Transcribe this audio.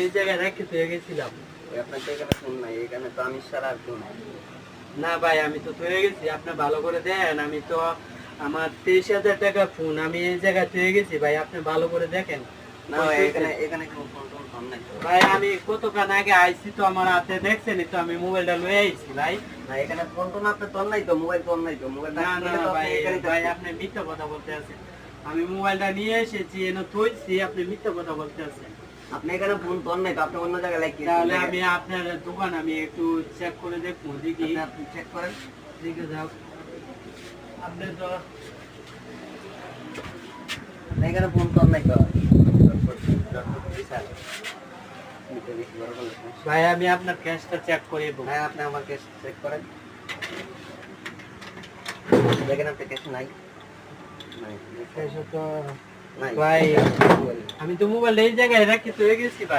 এই জায়গায় রেখে থয়ে গেছিলাম। আপনার তো এখানে ফোন নাই, এখানে তো আমি ছাড়া আর কেউ নাই। না ভাই আমি তো থয়ে গেছি, আপনি ভালো করে দেন। আমি তো আমার 23,000 টাকা ফোন আমি এই জায়গায় থয়ে গেছি ভাই, আপনি ভালো করে দেখেন। না ভাই, এখানে কোনো ফোন নাই তো। ভাই আমি কতক্ষণ আগে আইছি তো, আমার হাতে দেখছেনই তো, আমি মোবাইলটা লয়ে আইছি ভাই। না এখানে ফোন আপনার তোর নাই তো, মোবাইল তোর নাই তো, মোবাইল না না ভাই, ভাই আপনি মিথ্যা কথা বলতে আছেন। আমি মোবাইলটা নিয়ে এসেছি, এনে থইছি, আপনি মিথ্যা কথা বলতে আছেন। আপনি এখানে ফোন তোর নাই তো, আপনি অন্য জায়গায় লাগিয়ে। তাহলে আমি আপনার দোকান আমি একটু চেক করে দেখবো, দেখি। আপনি চেক করেন, দেখে যাও। আপনি তো এখানে ফোন তোর নাই তো। ভাই আমি আপনার ক্যাশটা চেক করে দেবো। হ্যাঁ আপনি আমার ক্যাশ চেক করেন, দেখেন আপনি ক্যাশ নাই। ক্যাশ তো নাই ভাই, আমি তো মোবাইল এই জায়গায় রাখি তো গেছি ভাই।